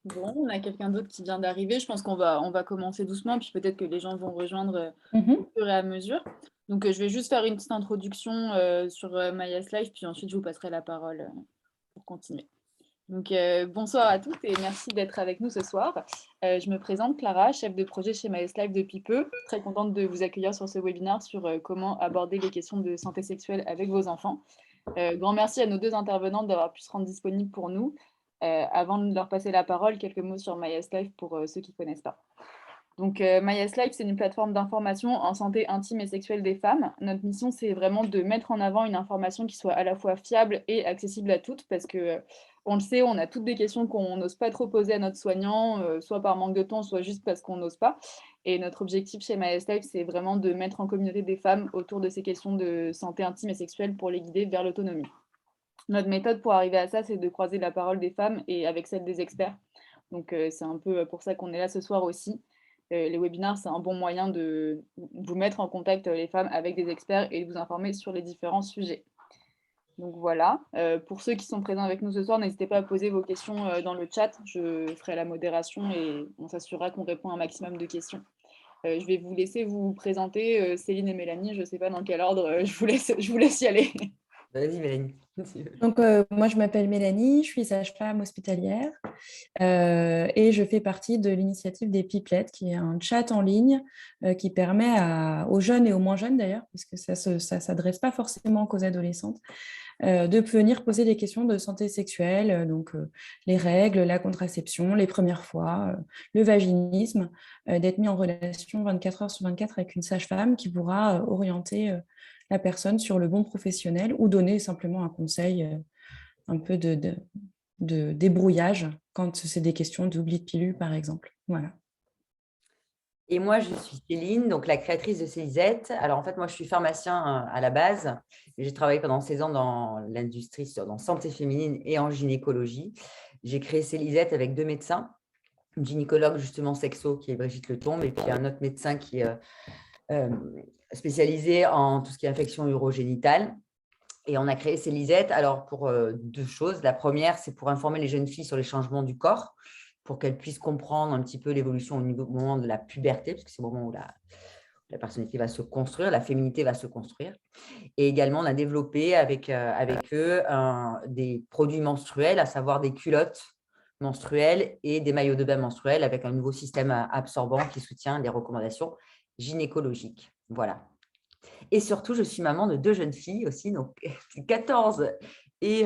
Bon, on a quelqu'un d'autre qui vient d'arriver. Je pense qu'on va commencer doucement, puis peut-être que les gens vont rejoindre au Mhm. fur et à mesure. Donc, je vais juste faire une petite introduction sur MyS Life, puis ensuite je vous passerai la parole pour continuer. Donc, bonsoir à toutes et merci d'être avec nous ce soir. Je me présente Clara, chef de projet chez MyS Life depuis peu. Très contente de vous accueillir sur ce webinaire sur comment aborder les questions de santé sexuelle avec vos enfants. Grand merci à nos deux intervenantes d'avoir pu se rendre disponibles pour nous. Avant de leur passer la parole, quelques mots sur MyS Life pour ceux qui ne connaissent pas. Donc, MyS Life, c'est une plateforme d'information en santé intime et sexuelle des femmes. Notre mission, c'est vraiment de mettre en avant une information qui soit à la fois fiable et accessible à toutes, parce que, on le sait, on a toutes des questions qu'on n'ose pas trop poser à notre soignant, soit par manque de temps, soit juste parce qu'on n'ose pas. Et notre objectif chez MyS Life, c'est vraiment de mettre en communauté des femmes autour de ces questions de santé intime et sexuelle pour les guider vers l'autonomie. Notre méthode pour arriver à ça, c'est de croiser la parole des femmes et avec celle des experts. Donc, c'est un peu pour ça qu'on est là ce soir aussi. Les webinaires, c'est un bon moyen de vous mettre en contact, les femmes avec des experts et de vous informer sur les différents sujets. Donc voilà, pour ceux qui sont présents avec nous ce soir, n'hésitez pas à poser vos questions, dans le chat. Je ferai la modération et on s'assurera qu'on répond à un maximum de questions. Je vais vous laisser vous présenter, Céline et Mélanie. Je ne sais pas dans quel ordre, je vous laisse y aller. Vas-y, Mélanie. Donc, moi, je m'appelle Mélanie, je suis sage-femme hospitalière et je fais partie de l'initiative des Pipelettes, qui est un chat en ligne qui permet aux jeunes et aux moins jeunes d'ailleurs, parce que ça ne s'adresse pas forcément qu'aux adolescentes, de venir poser des questions de santé sexuelle, donc les règles, la contraception, les premières fois, le vaginisme, d'être mis en relation 24 heures sur 24 avec une sage-femme qui pourra orienter la personne sur le bon professionnel ou donner simplement un conseil, un peu de débrouillage quand c'est des questions d'oubli de pilule, par exemple. Voilà. Et moi, je suis Céline, donc la créatrice de Célisette. Alors, en fait, moi, je suis pharmacien à la base. J'ai travaillé pendant 16 ans dans l'industrie, dans santé féminine et en gynécologie. J'ai créé Célisette avec deux médecins, une gynécologue justement sexo qui est Brigitte Letombe et puis un autre médecin qui est spécialisé en tout ce qui est infection urogénitale. Et on a créé Célisette alors pour deux choses. La première, c'est pour informer les jeunes filles sur les changements du corps, pour qu'elles puissent comprendre un petit peu l'évolution au moment de la puberté, parce que c'est le moment où la personnalité va se construire, la féminité va se construire. Et également, on a développé avec eux des produits menstruels, à savoir des culottes menstruelles et des maillots de bain menstruels avec un nouveau système absorbant qui soutient les recommandations gynécologiques. Voilà. Et surtout, je suis maman de deux jeunes filles aussi, donc 14 et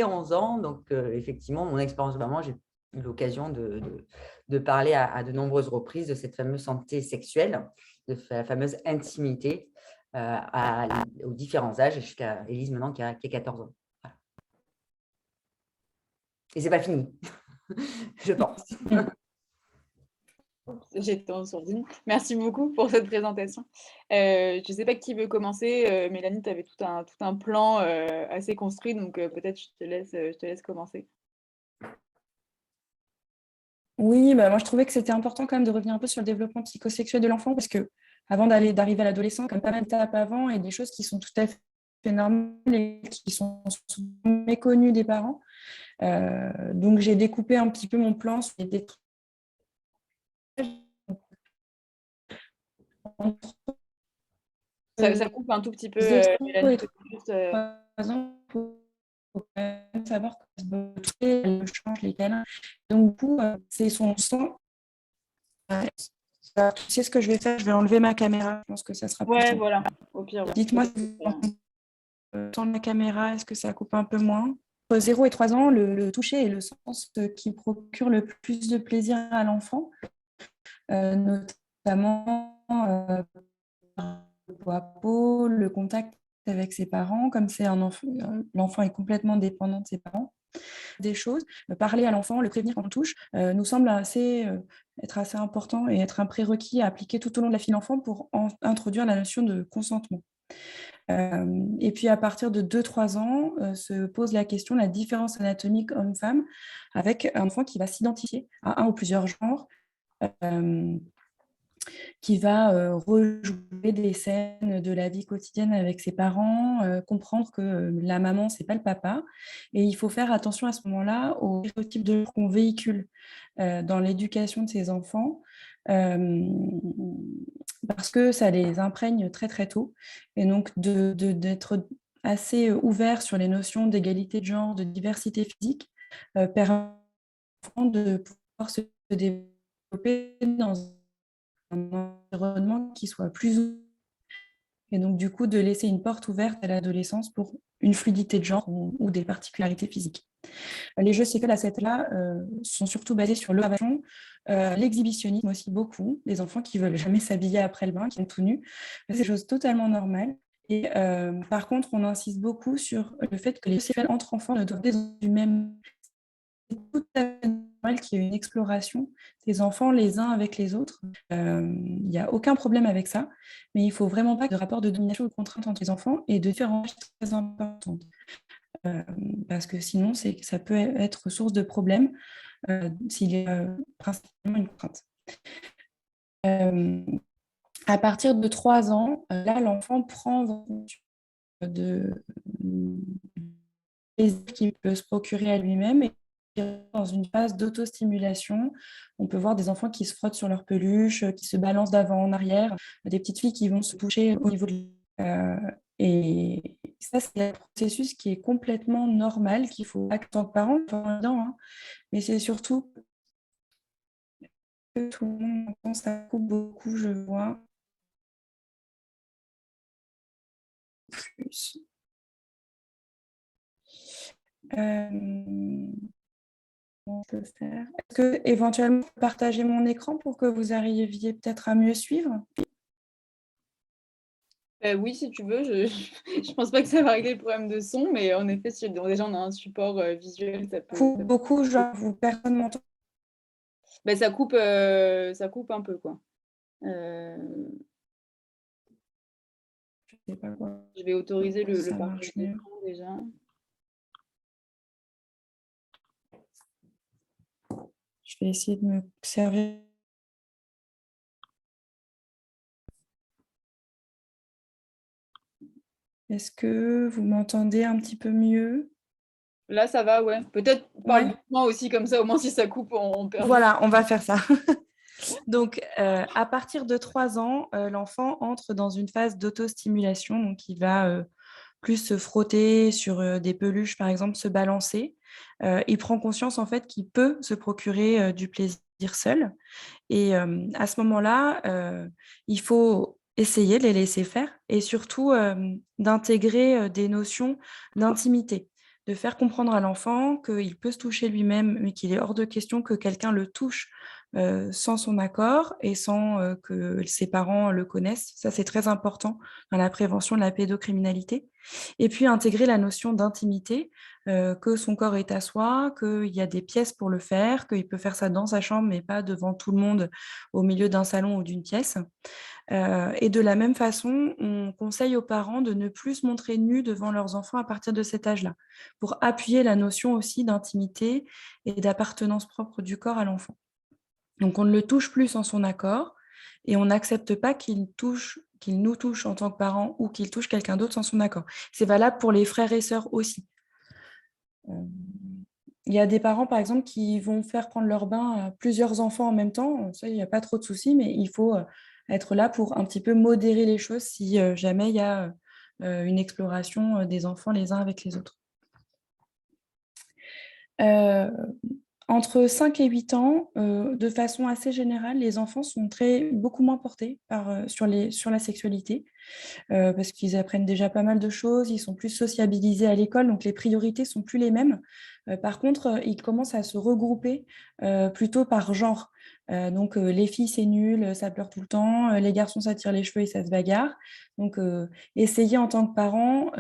11 ans. Donc, effectivement, mon expérience de maman, j'ai eu l'occasion de parler à de nombreuses reprises de cette fameuse santé sexuelle, de la fameuse intimité aux différents âges, jusqu'à Élise maintenant qui a 14 ans. Voilà. Et c'est pas fini, je pense. J'étais en sourdine. Merci beaucoup pour cette présentation. Je ne sais pas qui veut commencer. Mélanie, tu avais tout un plan assez construit, donc peut-être je te laisse commencer. Oui, bah, moi je trouvais que c'était important quand même de revenir un peu sur le développement psychosexuel de l'enfant, parce que avant d'arriver à l'adolescence, comme pas mal d'étapes avant et des choses qui sont tout à fait normales et qui sont souvent méconnues des parents. Donc j'ai découpé un petit peu mon plan sur les détails entre Ça coupe un tout petit peu, 0 Mélanie. et Peut-être juste, 3 ans pour quand même savoir comment elle change les câlins. Donc, du coup, c'est son son. Tu sais ce que je vais faire? Je vais enlever ma caméra. Je pense que ça sera plus ouais, simple. voilà. Au pire, ouais. Dites-moi si vous entendez la caméra, est-ce que ça coupe un peu moins? Entre 0 et 3 ans, le toucher est le sens qui procure le plus de plaisir à l'enfant, notamment le peau à peau, le contact avec ses parents, comme c'est un enfant, l'enfant est complètement dépendant de ses parents. Des choses, parler à l'enfant, le prévenir quand on touche, nous semble être assez important et être un prérequis à appliquer tout au long de la vie de l'enfant pour introduire la notion de consentement. Et puis à partir de 2-3 ans, se pose la question de la différence anatomique homme-femme, avec un enfant qui va s'identifier à un ou plusieurs genres, qui va rejouer des scènes de la vie quotidienne avec ses parents, comprendre que la maman, c'est pas le papa. Et il faut faire attention à ce moment-là au stéréotype de genre qu'on véhicule dans l'éducation de ses enfants, parce que ça les imprègne très très tôt. Et donc d'être assez ouvert sur les notions d'égalité de genre, de diversité physique, permet de pouvoir se développer dans un environnement qui soit plus ouvert. Et donc, du coup, de laisser une porte ouverte à l'adolescence pour une fluidité de genre ou des particularités physiques. Les jeux sexuels à cet âge-là sont surtout basés sur l'observation, l'exhibitionnisme aussi beaucoup, des enfants qui ne veulent jamais s'habiller après le bain, qui sont tout nus. C'est des choses totalement normales. Et par contre, on insiste beaucoup sur le fait que les jeux sexuels entre enfants ne doivent pas être du même. C'est tout à fait normal qu'il y ait une exploration des enfants les uns avec les autres. Il n'y a aucun problème avec ça, mais il ne faut vraiment pas que de rapport de domination ou de contrainte entre les enfants et de différences très importantes. Parce que sinon, ça peut être source de problèmes s'il y a principalement une contrainte. À partir de 3 ans, là, l'enfant prend de plaisir qu'il peut se procurer à lui-même et dans une phase d'autostimulation. On peut voir des enfants qui se frottent sur leur peluche, qui se balancent d'avant en arrière, des petites filles qui vont se toucher au niveau de... et ça, c'est un processus qui est complètement normal, qu'il faut, en tant que parent, dedans, hein, mais c'est surtout que tout le monde entend, ça coupe beaucoup, je vois. Plus. On peut faire. Est-ce que éventuellement partager mon écran pour que vous arriviez peut-être à mieux suivre? Oui, si tu veux, je pense pas que ça va régler le problème de son, mais en effet, si déjà on a un support visuel, ça peut... Beaucoup, genre, personne m'entend. Ben, ça coupe un peu, quoi. Je sais pas quoi. Je vais autoriser le Ça partage marche mieux. d'écran déjà. Je vais essayer de me servir. Est-ce que vous m'entendez un petit peu mieux? Là, ça va, ouais. Peut-être parle Ouais. doucement aussi, comme ça, au moins, si ça coupe, on perd. Voilà, on va faire ça. Donc, à partir de 3 ans, l'enfant entre dans une phase d'autostimulation. Donc, il va plus se frotter sur des peluches, par exemple, se balancer. Il prend conscience, en fait, qu'il peut se procurer du plaisir seul. Et à ce moment-là, il faut essayer de les laisser faire et surtout d'intégrer des notions d'intimité, de faire comprendre à l'enfant qu'il peut se toucher lui-même, mais qu'il est hors de question que quelqu'un le touche sans son accord et sans que ses parents le connaissent. Ça, c'est très important dans la prévention de la pédocriminalité. Et puis intégrer la notion d'intimité, que son corps est à soi, qu'il y a des pièces pour le faire, qu'il peut faire ça dans sa chambre, mais pas devant tout le monde au milieu d'un salon ou d'une pièce. Et de la même façon, on conseille aux parents de ne plus se montrer nus devant leurs enfants à partir de cet âge-là, pour appuyer la notion aussi d'intimité et d'appartenance propre du corps à l'enfant. Donc on ne le touche plus sans son accord et on n'accepte pas qu'il nous touche en tant que parents ou qu'il touche quelqu'un d'autre sans son accord. C'est valable pour les frères et sœurs aussi. Il y a des parents, par exemple, qui vont faire prendre leur bain à plusieurs enfants en même temps. Ça, il n'y a pas trop de soucis, mais il faut être là pour un petit peu modérer les choses si jamais il y a une exploration des enfants les uns avec les autres. Entre 5 et 8 ans, de façon assez générale, les enfants sont beaucoup moins portés sur la sexualité parce qu'ils apprennent déjà pas mal de choses, ils sont plus sociabilisés à l'école, donc les priorités sont plus les mêmes. Par contre, ils commencent à se regrouper plutôt par genre. Donc les filles, c'est nul, ça pleure tout le temps, les garçons, ça tire les cheveux et ça se bagarre. Donc essayez en tant que parent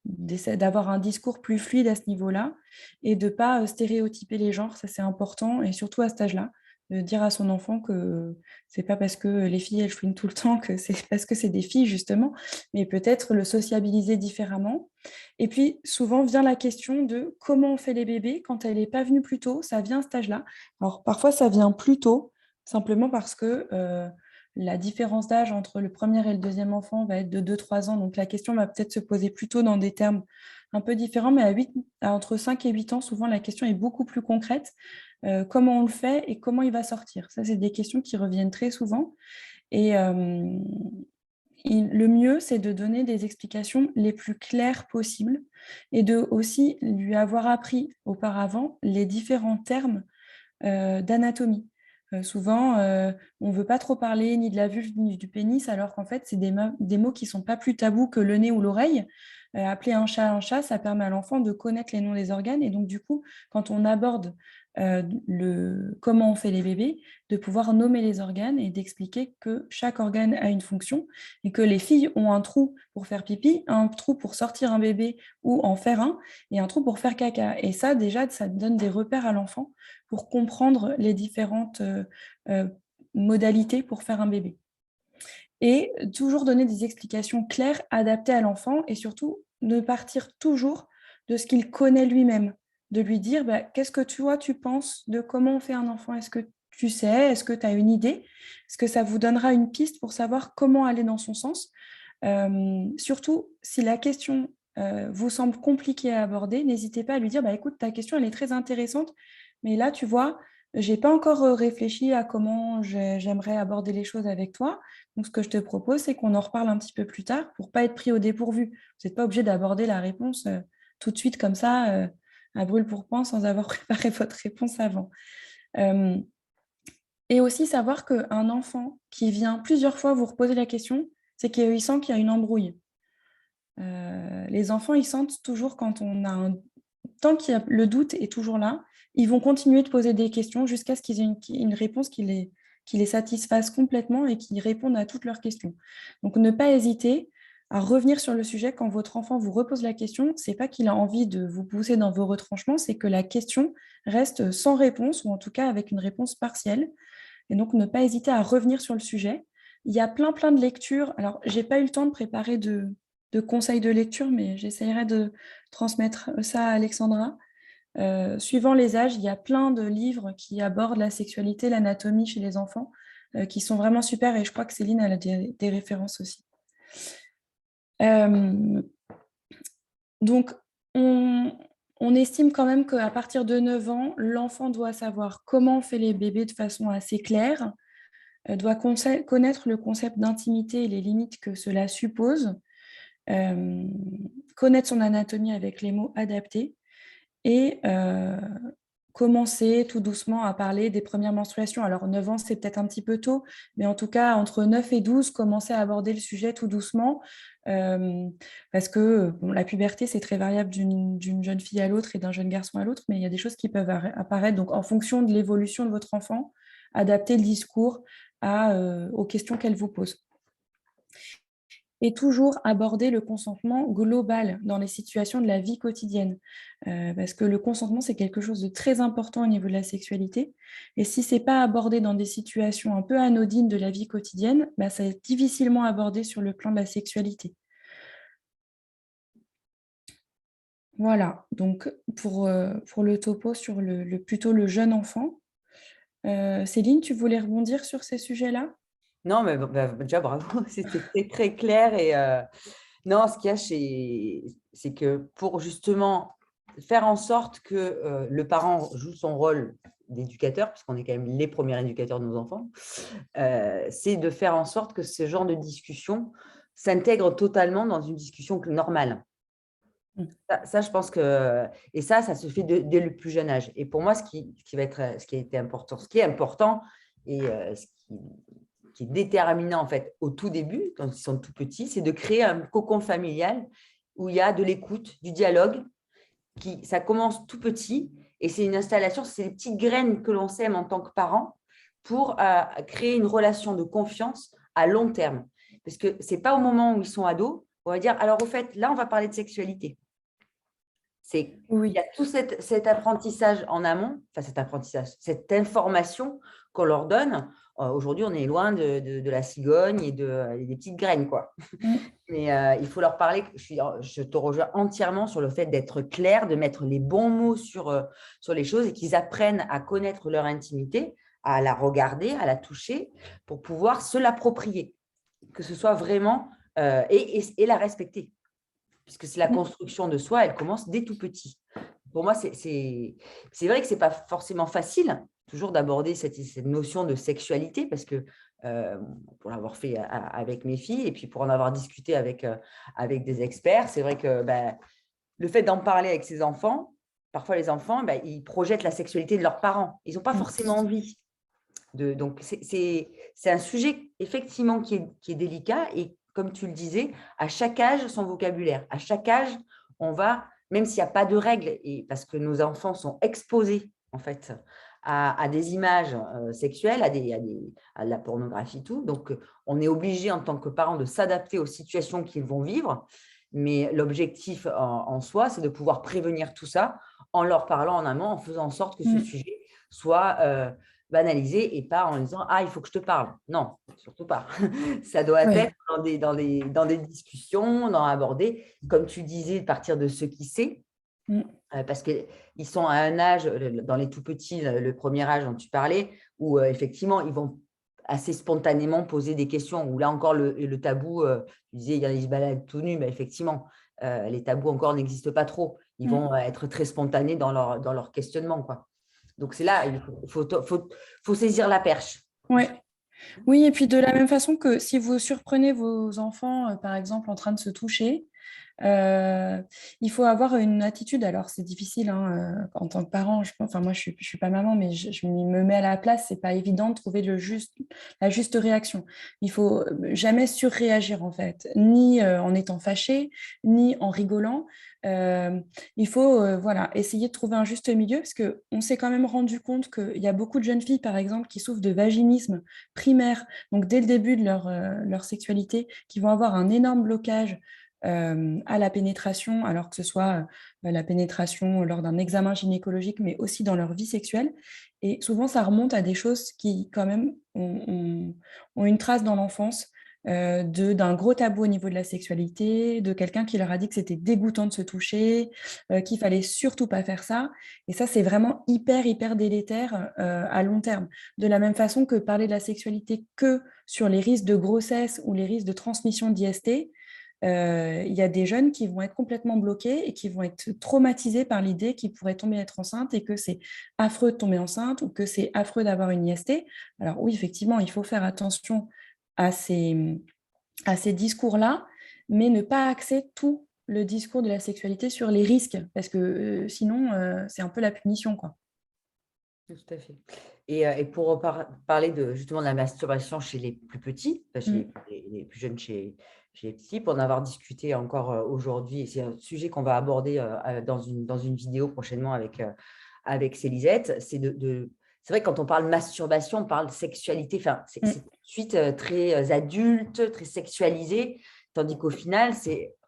d'avoir un discours plus fluide à ce niveau-là et de ne pas stéréotyper les genres, ça c'est important, et surtout à cet âge-là, de dire à son enfant que c'est pas parce que les filles elles chouinent tout le temps que c'est parce que c'est des filles justement, mais peut-être le sociabiliser différemment. Et puis souvent vient la question de comment on fait les bébés quand elle n'est pas venue plus tôt, ça vient à cet âge-là. Alors parfois ça vient plus tôt, simplement parce que la différence d'âge entre le premier et le deuxième enfant va être de 2-3 ans. Donc, la question va peut-être se poser plutôt dans des termes un peu différents, mais entre 5 et 8 ans, souvent, la question est beaucoup plus concrète. Comment on le fait et comment il va sortir? Ça, c'est des questions qui reviennent très souvent. Et le mieux, c'est de donner des explications les plus claires possibles et de aussi lui avoir appris auparavant les différents termes d'anatomie. Souvent, on ne veut pas trop parler ni de la vulve ni du pénis, alors qu'en fait, c'est des mots qui ne sont pas plus tabous que le nez ou l'oreille. Appeler un chat, ça permet à l'enfant de connaître les noms des organes. Et donc, du coup, quand on aborde comment on fait les bébés, de pouvoir nommer les organes et d'expliquer que chaque organe a une fonction et que les filles ont un trou pour faire pipi, un trou pour sortir un bébé ou en faire un, et un trou pour faire caca. Et ça, déjà, ça donne des repères à l'enfant pour comprendre les différentes modalités pour faire un bébé. Et toujours donner des explications claires, adaptées à l'enfant, et surtout de partir toujours de ce qu'il connaît lui-même, de lui dire qu'est-ce que tu penses de comment on fait un enfant? Est-ce que tu sais? Est-ce que tu as une idée? Est-ce que ça vous donnera une piste pour savoir comment aller dans son sens? Surtout, si la question vous semble compliquée à aborder, n'hésitez pas à lui dire écoute, ta question elle est très intéressante, mais là tu vois, j'ai pas encore réfléchi à comment j'aimerais aborder les choses avec toi. Donc ce que je te propose, c'est qu'on en reparle un petit peu plus tard pour pas être pris au dépourvu. Vous n'êtes pas obligé d'aborder la réponse tout de suite comme ça, à brûle-pourpoint, sans avoir préparé votre réponse avant. Et aussi savoir qu'un enfant qui vient plusieurs fois vous reposer la question, c'est qu'il sent qu'il y a une embrouille. Les enfants, ils sentent toujours quand on a tant qu'il y a le doute est toujours là, ils vont continuer de poser des questions jusqu'à ce qu'ils aient une réponse qui les satisfasse complètement et qui répondent à toutes leurs questions. Donc, ne pas hésiter à revenir sur le sujet quand votre enfant vous repose la question. Ce n'est pas qu'il a envie de vous pousser dans vos retranchements, c'est que la question reste sans réponse ou en tout cas avec une réponse partielle. Et donc, ne pas hésiter à revenir sur le sujet. Il y a plein de lectures. Alors, je n'ai pas eu le temps de préparer de conseils de lecture, mais j'essaierai de transmettre ça à Alexandra. Suivant les âges, il y a plein de livres qui abordent la sexualité, l'anatomie chez les enfants, qui sont vraiment super, et je crois que Céline elle a des références aussi. Donc, on estime quand même qu'à partir de 9 ans, l'enfant doit savoir comment on fait les bébés de façon assez claire, doit connaître le concept d'intimité et les limites que cela suppose, connaître son anatomie avec les mots adaptés et commencer tout doucement à parler des premières menstruations. Alors 9 ans, c'est peut-être un petit peu tôt, mais en tout cas, entre 9 et 12, commencer à aborder le sujet tout doucement, parce que la puberté, c'est très variable d'une jeune fille à l'autre et d'un jeune garçon à l'autre, mais il y a des choses qui peuvent apparaître. Donc, en fonction de l'évolution de votre enfant, adapter le discours aux questions qu'elle vous pose. Et toujours aborder le consentement global dans les situations de la vie quotidienne. Parce que le consentement, c'est quelque chose de très important au niveau de la sexualité. Et si ce n'est pas abordé dans des situations un peu anodines de la vie quotidienne, ça va être difficilement abordé sur le plan de la sexualité. Voilà, donc pour le topo sur plutôt le jeune enfant. Céline, tu voulais rebondir sur ces sujets-là ? Non, mais déjà, bravo, c'était très, très clair. Et non, ce qu'il y a, c'est que pour justement faire en sorte que le parent joue son rôle d'éducateur, puisqu'on est quand même les premiers éducateurs de nos enfants, c'est de faire en sorte que ce genre de discussion s'intègre totalement dans une discussion normale. Ça, je pense que… Et ça se fait dès le plus jeune âge. Et pour moi, ce qui est important et ce qui est déterminant en fait au tout début, quand ils sont tout petits, c'est de créer un cocon familial où il y a de l'écoute, du dialogue. Ça commence tout petit et c'est une installation, c'est des petites graines que l'on sème en tant que parent pour créer une relation de confiance à long terme. Parce que ce n'est pas au moment où ils sont ados, on va dire, alors au fait, là, on va parler de sexualité. Il y a tout cet apprentissage en amont, cette information qu'on leur donne. Aujourd'hui, on est loin de la cigogne et des petites graines, quoi. Mais il faut leur parler. Je te rejoins entièrement sur le fait d'être clair, de mettre les bons mots sur les choses et qu'ils apprennent à connaître leur intimité à la regarder, à la toucher, pour pouvoir se l'approprier, que ce soit vraiment, et la respecter. Puisque c'est la construction de soi, elle commence dès tout petit. Pour moi, c'est vrai que ce n'est pas forcément facile, toujours d'aborder cette notion de sexualité, parce que pour l'avoir fait avec mes filles, et puis pour en avoir discuté avec des experts, c'est vrai que le fait d'en parler avec ses enfants, parfois les enfants, ils projettent la sexualité de leurs parents. Ils n'ont pas forcément envie. Donc, c'est un sujet, effectivement, qui est délicat. Et comme tu le disais, à chaque âge, son vocabulaire. À chaque âge, on va, même s'il n'y a pas de règles, et parce que nos enfants sont exposés, en fait, à des images sexuelles, à de la pornographie, tout. Donc, on est obligé, en tant que parent, de s'adapter aux situations qu'ils vont vivre. Mais l'objectif en soi, c'est de pouvoir prévenir tout ça en leur parlant en amont, en faisant en sorte que ce sujet soit banalisé et pas en disant « Ah, il faut que je te parle ». Non, surtout pas. Ça doit être dans des discussions, dans aborder, comme tu disais, partir de ce qui sait. Parce qu'ils sont à un âge, dans les tout petits, le premier âge dont tu parlais, où effectivement, ils vont assez spontanément poser des questions, où là encore, le tabou, tu disais, il y a les balades tout nus, mais effectivement, les tabous encore n'existent pas trop. Ils vont être très spontanés dans leur questionnement, quoi. Donc, c'est là, il faut saisir la perche. Ouais. Oui, et puis de la même façon que si vous surprenez vos enfants, par exemple, en train de se toucher, il faut avoir une attitude. Alors, c'est difficile en tant que parent. Enfin, moi, je suis pas maman, mais je me mets à la place. C'est pas évident de trouver la juste réaction. Il faut jamais surréagir, en fait, ni en étant fâché, ni en rigolant. Il faut essayer de trouver un juste milieu, parce qu'on s'est quand même rendu compte qu'il y a beaucoup de jeunes filles, par exemple, qui souffrent de vaginisme primaire, donc dès le début de leur sexualité, qui vont avoir un énorme blocage à la pénétration, alors que ce soit la pénétration lors d'un examen gynécologique, mais aussi dans leur vie sexuelle. Et souvent, ça remonte à des choses qui, quand même, ont une trace dans l'enfance, d'un gros tabou au niveau de la sexualité, de quelqu'un qui leur a dit que c'était dégoûtant de se toucher, qu'il fallait surtout pas faire ça. Et ça, c'est vraiment hyper délétère à long terme. De la même façon que parler de la sexualité que sur les risques de grossesse ou les risques de transmission d'IST, il y a des jeunes qui vont être complètement bloqués et qui vont être traumatisés par l'idée qu'ils pourraient tomber être enceinte et que c'est affreux de tomber enceinte ou que c'est affreux d'avoir une IST. Alors oui, effectivement, il faut faire attention à ces discours-là, mais ne pas axer tout le discours de la sexualité sur les risques, parce que sinon, c'est un peu la punition, quoi. Tout à fait. Et pour parler justement de la masturbation chez les plus petits, chez les plus jeunes, chez les petits, pour en avoir discuté encore aujourd'hui, et c'est un sujet qu'on va aborder dans une vidéo prochainement avec Célisette, c'est vrai que quand on parle masturbation, on parle sexualité, c'est tout de suite très adulte, très sexualisé, tandis qu'au final,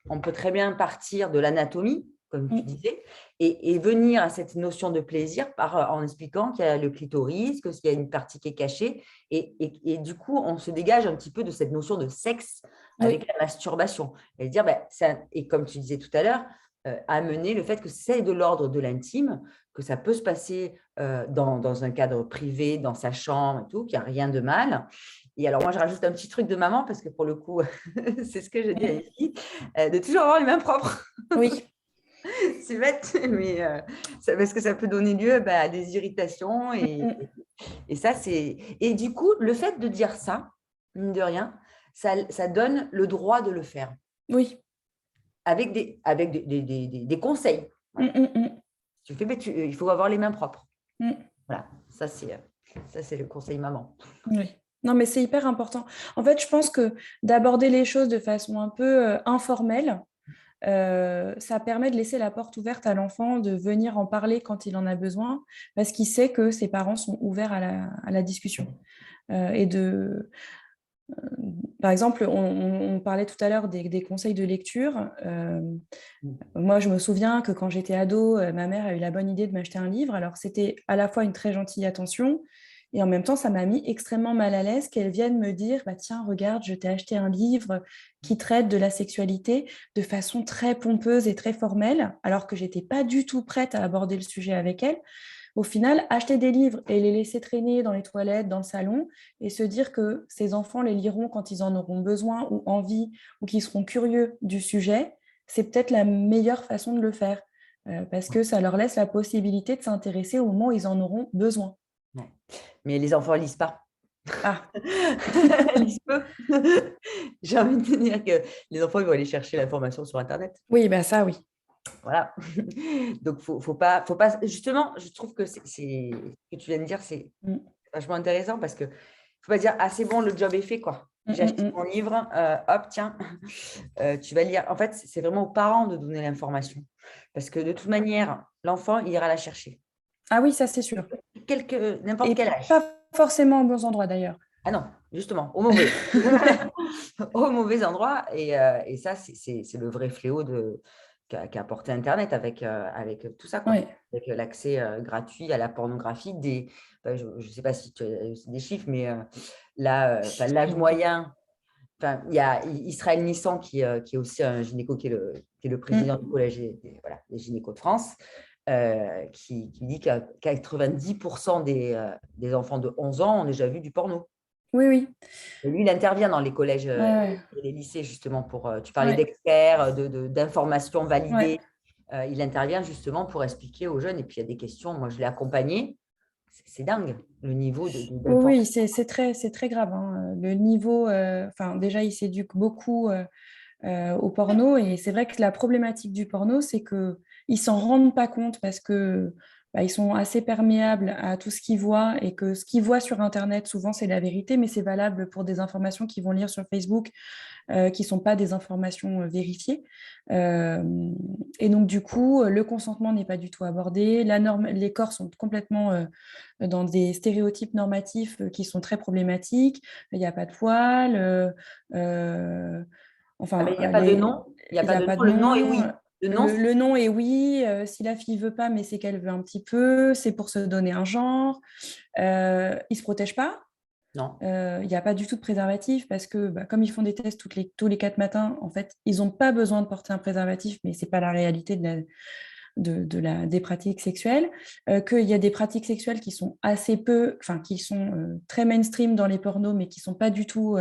on peut très bien partir de l'anatomie, comme tu disais, et venir à cette notion de plaisir en expliquant qu'il y a le clitoris, qu'il y a une partie qui est cachée, et du coup, on se dégage un petit peu de cette notion de sexe avec la masturbation. Et dire, et comme tu disais tout à l'heure, amener le fait que c'est de l'ordre de l'intime, que ça peut se passer dans un cadre privé, dans sa chambre et tout, qu'il n'y a rien de mal. Et alors, moi, je rajoute un petit truc de maman, parce que pour le coup, c'est ce que je dis à mes filles, de toujours avoir les mains propres. Oui. C'est bête, mais parce que ça peut donner lieu à des irritations. Et ça, c'est… Et du coup, le fait de dire ça, mine de rien, ça donne le droit de le faire. Oui. Avec des conseils. Voilà. Tu fais, il faut avoir les mains propres. Voilà, ça, c'est le conseil maman. Oui. Non, mais c'est hyper important. En fait, je pense que d'aborder les choses de façon un peu informelle, ça permet de laisser la porte ouverte à l'enfant, de venir en parler quand il en a besoin, parce qu'il sait que ses parents sont ouverts à la discussion. Par exemple, on parlait tout à l'heure des conseils de lecture. Moi, je me souviens que quand j'étais ado, ma mère a eu la bonne idée de m'acheter un livre. Alors, c'était à la fois une très gentille attention, et en même temps, ça m'a mis extrêmement mal à l'aise qu'elle vienne me dire « Tiens, regarde, je t'ai acheté un livre qui traite de la sexualité de façon très pompeuse et très formelle », alors que je n'étais pas du tout prête à aborder le sujet avec elle. au final, acheter des livres et les laisser traîner dans les toilettes, dans le salon, et se dire que ces enfants les liront quand ils en auront besoin ou envie, ou qu'ils seront curieux du sujet, c'est peut-être la meilleure façon de le faire, parce que ça leur laisse la possibilité de s'intéresser au moment où ils en auront besoin. Ouais. Mais les enfants ne lisent pas. Ah, Ils lisent peu. J'ai envie de te dire que les enfants, ils vont aller chercher l'information sur Internet. oui, bah ça, oui. Voilà. Donc, faut pas. Justement, je trouve que ce que tu viens de dire, c'est vachement intéressant parce que faut pas dire, ah, c'est bon, le job est fait, quoi. J'ai acheté mon livre, hop, tiens, tu vas lire. En fait, c'est vraiment aux parents de donner l'information. Parce que de toute manière, l'enfant, il ira la chercher. Ah oui, ça c'est sûr. N'importe Et quel âge. pas forcément aux bons endroits d'ailleurs. Ah non, justement, au mauvais. Au mauvais endroit. Et ça, c'est le vrai fléau qu'a apporté Internet avec tout ça, quoi. Ouais. Avec l'accès gratuit à la pornographie. Je ne sais pas si tu as des chiffres, mais l'âge moyen. Il y a Israël Nissan qui est aussi un gynéco, qui est le président du collège des gynécos de France, qui dit que 90% des enfants de 11 ans ont déjà vu du porno. Oui, oui. Et lui, il intervient dans les collèges Ouais. et les lycées, justement, tu parlais d'experts, d'informations validées. Ouais. Il intervient justement pour expliquer aux jeunes. Et puis, il y a des questions. Moi, je l'ai accompagné. C'est dingue, le niveau d'information. Oui, c'est très grave, hein. Le niveau, déjà, il s'éduque beaucoup au porno. Et c'est vrai que la problématique du porno, c'est qu'ils ne s'en rendent pas compte parce que ils sont assez perméables à tout ce qu'ils voient et que ce qu'ils voient sur Internet, souvent, c'est la vérité, mais c'est valable pour des informations qu'ils vont lire sur Facebook qui ne sont pas des informations vérifiées. Et donc, du coup, le consentement n'est pas du tout abordé. Les corps sont complètement dans des stéréotypes normatifs qui sont très problématiques. Il n'y a pas de poils. Mais il n'y a pas de nom. Il n'y a pas de nom. Le nom est oui. Le nom est oui. Si la fille ne veut pas, mais c'est qu'elle veut un petit peu. C'est pour se donner un genre. Ils ne se protègent pas. Non. Il n'y a pas du tout de préservatif parce que comme ils font des tests tous les 4 matins, en fait, ils n'ont pas besoin de porter un préservatif, mais ce n'est pas la réalité des pratiques sexuelles. Qu'il y a des pratiques sexuelles qui sont qui sont très mainstream dans les pornos, mais qui ne sont pas du tout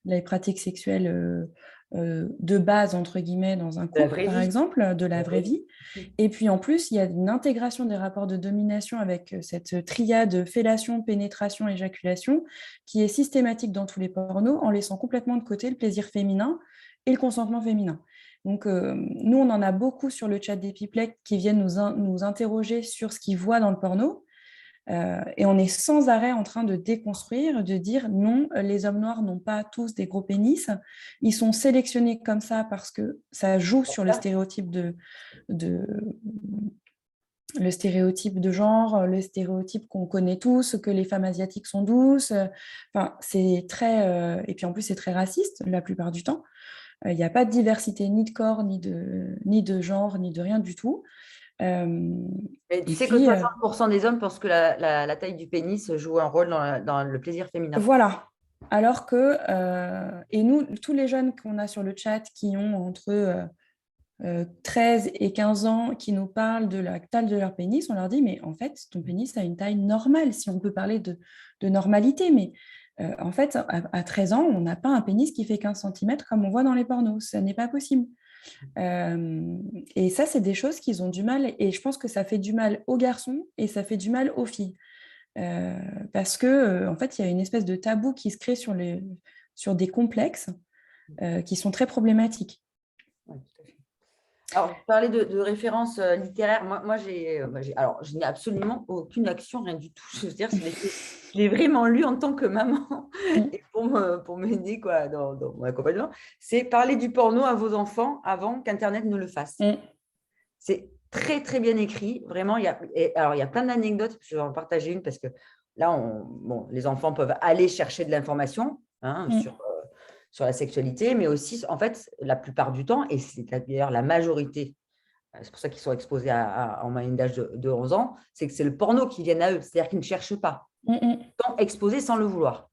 les pratiques sexuelles de base, entre guillemets, dans un couple, par exemple, de la vraie vie. Et puis en plus, il y a une intégration des rapports de domination avec cette triade fellation, pénétration, éjaculation, qui est systématique dans tous les pornos, en laissant complètement de côté le plaisir féminin et le consentement féminin. Donc, nous, on en a beaucoup sur le chat des Pipelettes qui viennent nous interroger sur ce qu'ils voient dans le porno. Et on est sans arrêt en train de déconstruire, de dire non, les hommes noirs n'ont pas tous des gros pénis. Ils sont sélectionnés comme ça parce que ça joue sur le stéréotype le stéréotype de genre, le stéréotype qu'on connaît tous, que les femmes asiatiques sont douces. Enfin, c'est très... et puis en plus, c'est très raciste la plupart du temps. Il n'y a pas de diversité ni de corps, ni de genre, ni de rien du tout. Et tu sais que 60% des hommes pensent que la taille du pénis joue un rôle dans le plaisir féminin. Voilà. Alors que, et nous, tous les jeunes qu'on a sur le chat qui ont entre 13 et 15 ans, qui nous parlent de la taille de leur pénis, on leur dit, mais en fait, ton pénis a une taille normale, si on peut parler de normalité. Mais en fait, à 13 ans, on n'a pas un pénis qui fait 15 cm comme on voit dans les pornos. Ça n'est pas possible. Et ça, c'est des choses qu'ils ont du mal. Et je pense que ça fait du mal aux garçons et ça fait du mal aux filles. Parce que, en fait, il y a une espèce de tabou qui se crée sur des complexes qui sont très problématiques. Oui, tout à fait. Alors, tu parlais de références littéraires. Moi je n'ai absolument aucune action, rien du tout. Je veux dire, je l'ai vraiment lu en tant que maman et pour m'aider dans mon accompagnement. C'est parler du porno à vos enfants avant qu'Internet ne le fasse. C'est très, très bien écrit. Vraiment, il y a plein d'anecdotes. Je vais en partager une parce que là, les enfants peuvent aller chercher de l'information sur la sexualité, mais aussi, en fait, la plupart du temps, et c'est d'ailleurs la majorité, c'est pour ça qu'ils sont exposés en moyenne d'âge de 11 ans, c'est que c'est le porno qui vient à eux, c'est-à-dire qu'ils ne cherchent pas. Ils sont exposés sans le vouloir.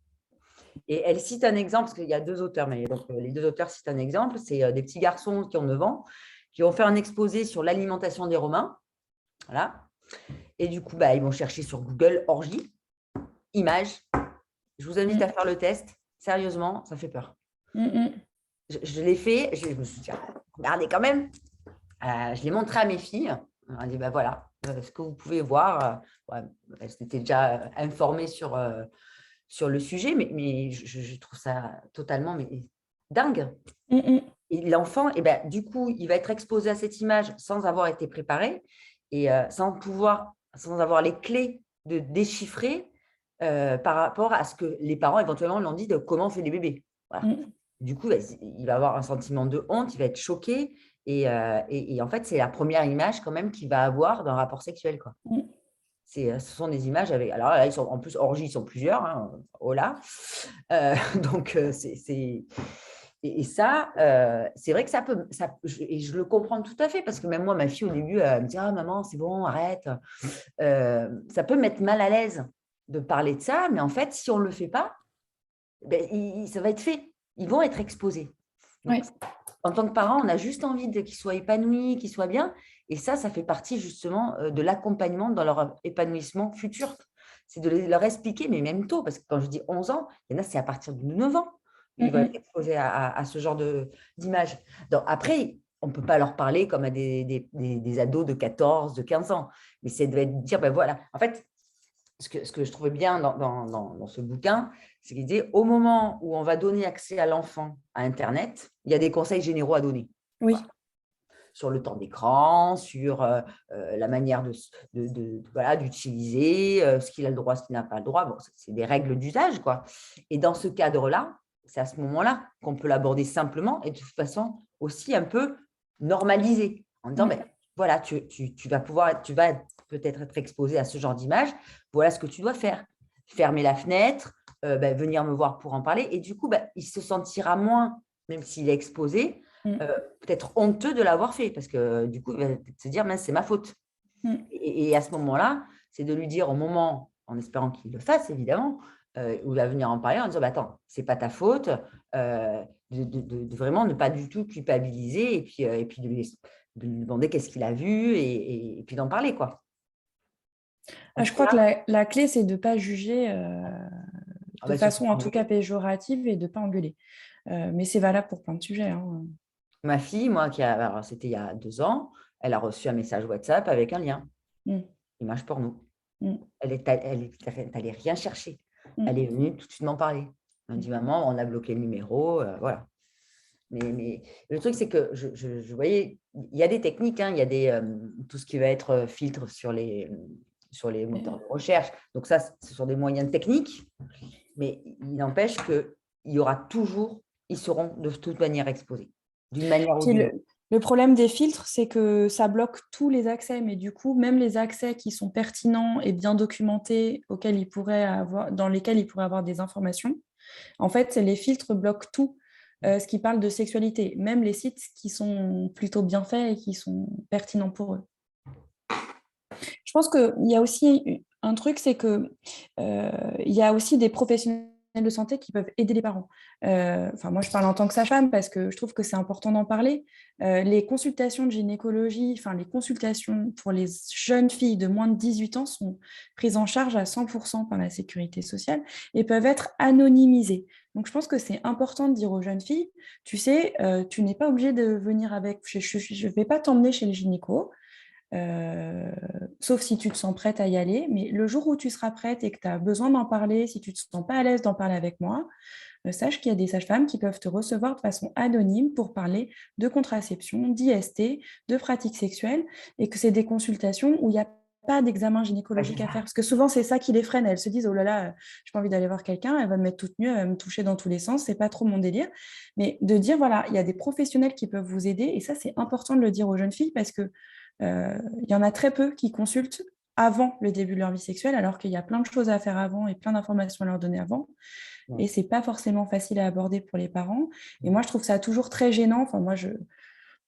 Et elle cite un exemple, parce qu'il y a 2 auteurs, mais donc, les 2 auteurs citent un exemple, c'est des petits garçons qui ont 9 ans, qui ont fait un exposé sur l'alimentation des Romains. Voilà. Et du coup, ils vont chercher sur Google orgie, images. Je vous invite à faire le test. Sérieusement, ça fait peur. Je l'ai fait, je me suis dit, regardez quand même. Je l'ai montré à mes filles. On a dit, voilà, ce que vous pouvez voir. Elles étaient déjà informées sur le sujet, mais je trouve ça totalement dingue. Et l'enfant, du coup, il va être exposé à cette image sans avoir été préparé et sans avoir les clés de déchiffrer par rapport à ce que les parents éventuellement l'ont dit de comment on fait les bébés. Voilà. Du coup, il va avoir un sentiment de honte, il va être choqué et en fait, c'est la première image quand même qu'il va avoir d'un rapport sexuel, quoi. Ce sont des images avec… Alors là, en plus, orgie, ils sont plusieurs. Hein, hola. Donc, Et ça, c'est vrai que ça peut… et je le comprends tout à fait parce que même moi, ma fille, au début, elle me dit « Ah, maman, c'est bon, arrête. » Ça peut mettre mal à l'aise de parler de ça, mais en fait, si on ne le fait pas, ça va être fait. Ils vont être exposés. Donc, en tant que parent, on a juste envie qu'ils soient épanouis, qu'ils soient bien. Et ça fait partie justement de l'accompagnement dans leur épanouissement futur. C'est de leur expliquer, mais même tôt, parce que quand je dis 11 ans, il y en a, c'est à partir de 9 ans. Ils vont être exposés à ce genre d'image. Donc, après, on ne peut pas leur parler comme à des ados de 14, de 15 ans. Mais c'est de dire, voilà. En fait, ce que je trouvais bien dans ce bouquin, c'est qu'il disait, au moment où on va donner accès à l'enfant à Internet, il y a des conseils généraux à donner. Oui. Voilà. Sur le temps d'écran, sur la manière d'utiliser, ce qu'il a le droit, ce qu'il n'a pas le droit. Bon, c'est des règles d'usage, quoi. Et dans ce cadre-là, c'est à ce moment-là qu'on peut l'aborder simplement et de toute façon aussi un peu normalisé, en disant, voilà, tu vas peut-être être exposé à ce genre d'image, voilà ce que tu dois faire. Fermer la fenêtre, venir me voir pour en parler. Et du coup, il se sentira moins, même s'il est exposé, peut-être honteux de l'avoir fait, parce que du coup, il va se dire, c'est ma faute. Et à ce moment-là, c'est de lui dire au moment, en espérant qu'il le fasse, évidemment, où il va venir en parler en disant, attends, c'est pas ta faute, de vraiment ne pas du tout culpabiliser et puis de lui demander qu'est-ce qu'il a vu et puis d'en parler, quoi. Je crois que la clé, c'est de ne pas juger de façon en tout cas péjorative et de ne pas engueuler. Mais c'est valable pour plein de sujets. Hein. Ma fille, moi, c'était il y a 2 ans, elle a reçu un message WhatsApp avec un lien, image porno. Elle est allée rien chercher. Elle est venue tout de suite m'en parler. Elle m'a dit, maman, on a bloqué le numéro, voilà. Mais le truc, c'est que je voyais, il y a des techniques, hein, il y a tout ce qui va être filtre sur les moteurs de recherche. Donc ça, ce sont des moyens techniques, mais il n'empêche ils seront de toute manière exposés, d'une manière ou d'une autre. Le problème des filtres, c'est que ça bloque tous les accès, mais du coup, même les accès qui sont pertinents et bien documentés, dans lesquels ils pourraient avoir des informations, en fait, les filtres bloquent tout ce qui parle de sexualité, même les sites qui sont plutôt bien faits et qui sont pertinents pour eux. Je pense qu'il y a aussi un truc, c'est qu'il y a aussi des professionnels de santé qui peuvent aider les parents. Moi, je parle en tant que sage-femme parce que je trouve que c'est important d'en parler. Les consultations de gynécologie, les consultations pour les jeunes filles de moins de 18 ans sont prises en charge à 100% par la sécurité sociale et peuvent être anonymisées. Donc, je pense que c'est important de dire aux jeunes filles, tu sais, tu n'es pas obligée de venir avec, je ne vais pas t'emmener chez le gynéco, sauf si tu te sens prête à y aller, mais le jour où tu seras prête et que tu as besoin d'en parler, si tu ne te sens pas à l'aise d'en parler avec moi, sache qu'il y a des sages-femmes qui peuvent te recevoir de façon anonyme pour parler de contraception, d'IST, de pratiques sexuelles, et que c'est des consultations où il n'y a pas d'examen gynécologique à faire, parce que souvent c'est ça qui les freine. Elles se disent, oh là là, j'ai pas envie d'aller voir quelqu'un, elle va me mettre toute nue, elle va me toucher dans tous les sens, c'est pas trop mon délire. Mais de dire, voilà, il y a des professionnels qui peuvent vous aider, et ça c'est important de le dire aux jeunes filles, parce que il y en a très peu qui consultent avant le début de leur vie sexuelle, alors qu'il y a plein de choses à faire avant et plein d'informations à leur donner avant. Et ce n'est pas forcément facile à aborder pour les parents. Et moi, je trouve ça toujours très gênant.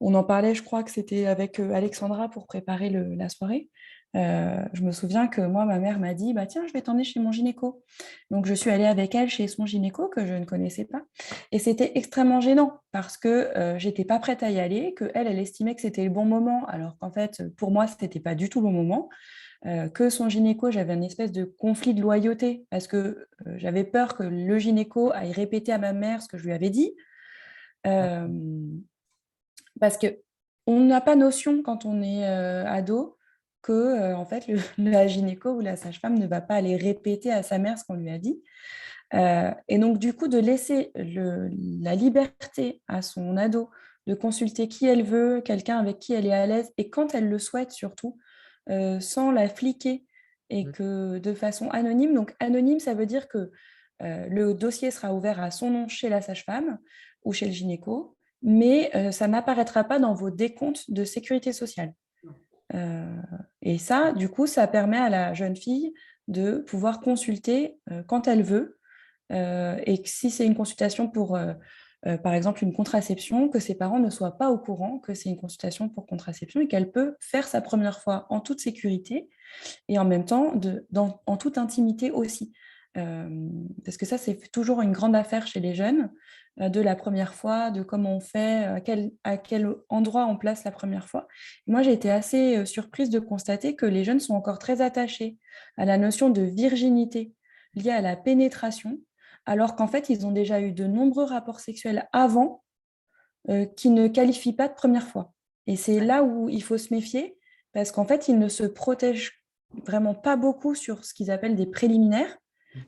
On en parlait, je crois que c'était avec Alexandra pour préparer la soirée. Je me souviens que moi, ma mère m'a dit, tiens, je vais t'emmener chez mon gynéco. Donc, je suis allée avec elle chez son gynéco que je ne connaissais pas. Et c'était extrêmement gênant parce que je n'étais pas prête à y aller, qu'elle, elle estimait que c'était le bon moment, alors qu'en fait, pour moi, ce n'était pas du tout le bon moment. que son gynéco, j'avais une espèce de conflit de loyauté parce que j'avais peur que le gynéco aille répéter à ma mère ce que je lui avais dit. Parce qu'on n'a pas notion quand on est ado que en fait, la gynéco ou la sage-femme ne va pas aller répéter à sa mère ce qu'on lui a dit. Et donc, du coup, de laisser la liberté à son ado de consulter qui elle veut, quelqu'un avec qui elle est à l'aise, et quand elle le souhaite surtout, sans la fliquer, et que de façon anonyme. Donc, anonyme, ça veut dire que le dossier sera ouvert à son nom chez la sage-femme ou chez le gynéco, mais ça n'apparaîtra pas dans vos décomptes de sécurité sociale. Et ça, du coup, ça permet à la jeune fille de pouvoir consulter quand elle veut, et que si c'est une consultation pour, par exemple, une contraception, que ses parents ne soient pas au courant que c'est une consultation pour contraception et qu'elle peut faire sa première fois en toute sécurité et en même temps en toute intimité aussi. Parce que ça, c'est toujours une grande affaire chez les jeunes, de la première fois, de comment on fait, à quel endroit on place la première fois. Et moi, j'ai été assez surprise de constater que les jeunes sont encore très attachés à la notion de virginité liée à la pénétration, alors qu'en fait, ils ont déjà eu de nombreux rapports sexuels avant qui ne qualifient pas de première fois. Et c'est là où il faut se méfier, parce qu'en fait, ils ne se protègent vraiment pas beaucoup sur ce qu'ils appellent des préliminaires,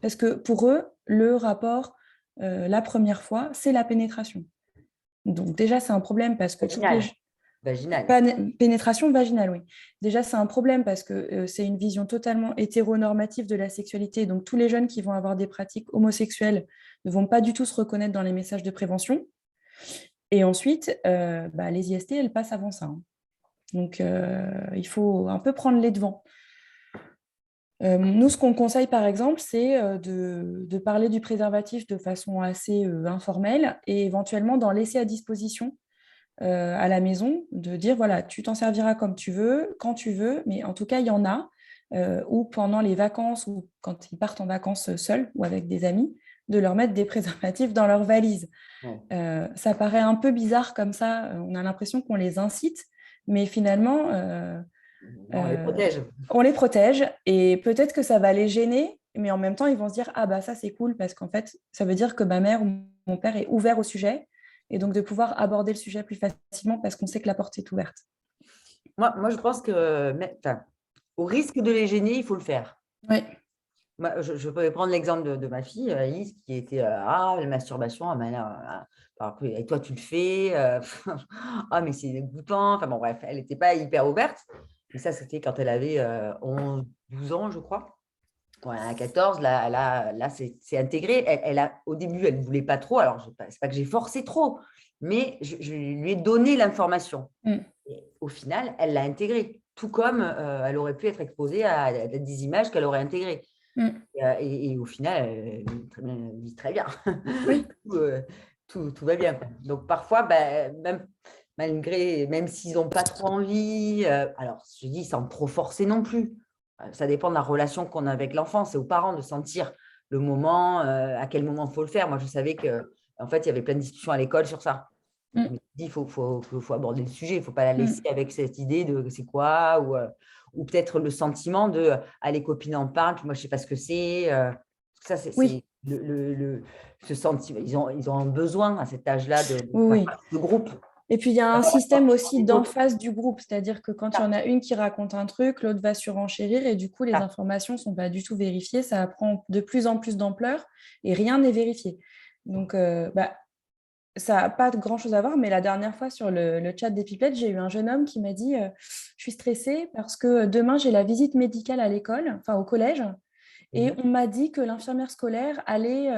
parce que pour eux, le rapport, la première fois, c'est la pénétration. Donc déjà, c'est un problème parce que pénétration vaginale, oui. Déjà, c'est un problème parce que c'est une vision totalement hétéronormative de la sexualité. Donc, tous les jeunes qui vont avoir des pratiques homosexuelles ne vont pas du tout se reconnaître dans les messages de prévention. Et ensuite, les IST, elles passent avant ça. Donc, il faut un peu prendre les devants. Nous, ce qu'on conseille, par exemple, c'est de parler du préservatif de façon assez informelle et éventuellement d'en laisser à disposition à la maison, de dire, voilà, tu t'en serviras comme tu veux, quand tu veux, mais en tout cas, il y en a, ou pendant les vacances, ou quand ils partent en vacances seuls ou avec des amis, de leur mettre des préservatifs dans leur valise. Ça paraît un peu bizarre comme ça, on a l'impression qu'on les incite, mais finalement, on les protège. On les protège, et peut-être que ça va les gêner, mais en même temps, ils vont se dire, ah bah ça c'est cool, parce qu'en fait, ça veut dire que ma mère ou mon père est ouvert au sujet, et donc de pouvoir aborder le sujet plus facilement parce qu'on sait que la porte est ouverte. Moi je pense que, au risque de les gêner, il faut le faire. Oui. Moi, je peux prendre l'exemple de ma fille, Alice, qui était la masturbation, et toi tu le fais, mais c'est dégoûtant. Enfin bon, bref, elle n'était pas hyper ouverte. Mais ça, c'était quand elle avait 11-12 ans, je crois. Ouais, à 14, là c'est intégré. Au début, elle ne voulait pas trop. Alors, ce n'est pas que j'ai forcé trop, mais je lui ai donné l'information. Et au final, elle l'a intégré. Tout comme elle aurait pu être exposée à des images qu'elle aurait intégrées. Et au final, elle vit très bien. Oui. tout va bien. Donc, parfois, même s'ils n'ont pas trop envie, alors je dis sans trop forcer non plus. Ça dépend de la relation qu'on a avec l'enfant. C'est aux parents de sentir le moment, à quel moment il faut le faire. Moi, je savais qu'en fait, il y avait plein de discussions à l'école sur ça. Donc, je me suis dit, il faut aborder le sujet. Il ne faut pas la laisser avec cette idée de c'est quoi, ou peut-être le sentiment de les copines en parlent, puis moi, je ne sais pas ce que c'est. Ça, c'est ce sentiment. Ils ont un besoin à cet âge-là de groupe. Et puis, il y a un système aussi d'emphase du groupe, c'est-à-dire que quand il y en a une qui raconte un truc, l'autre va surenchérir et du coup, les informations ne sont pas du tout vérifiées. Ça prend de plus en plus d'ampleur et rien n'est vérifié. Donc, ça n'a pas grand-chose à voir, mais la dernière fois sur le chat des Pipelettes, j'ai eu un jeune homme qui m'a dit « Je suis stressée parce que demain, j'ai la visite médicale à l'école, enfin au collège, et on m'a dit que l'infirmière scolaire allait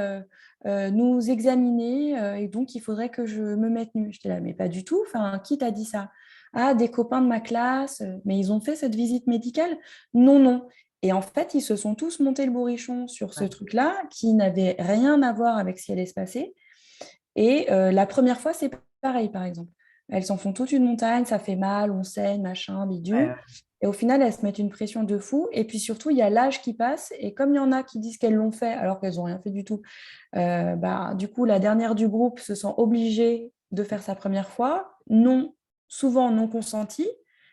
nous examiner et donc il faudrait que je me mette nue. » J'étais là, mais pas du tout. Enfin, qui t'a dit ça? Ah, des copains de ma classe. Mais ils ont fait cette visite médicale? Non, non. Et en fait, ils se sont tous montés le bourrichon sur ce truc-là qui n'avait rien à voir avec ce qui allait se passer. Et la première fois, c'est pareil, par exemple. Elles s'en font toute une montagne, ça fait mal, on saigne, machin, bidule. Et au final, elles se mettent une pression de fou. Et puis surtout, il y a l'âge qui passe. Et comme il y en a qui disent qu'elles l'ont fait alors qu'elles n'ont rien fait du tout, du coup, la dernière du groupe se sent obligée de faire sa première fois, souvent non consentie,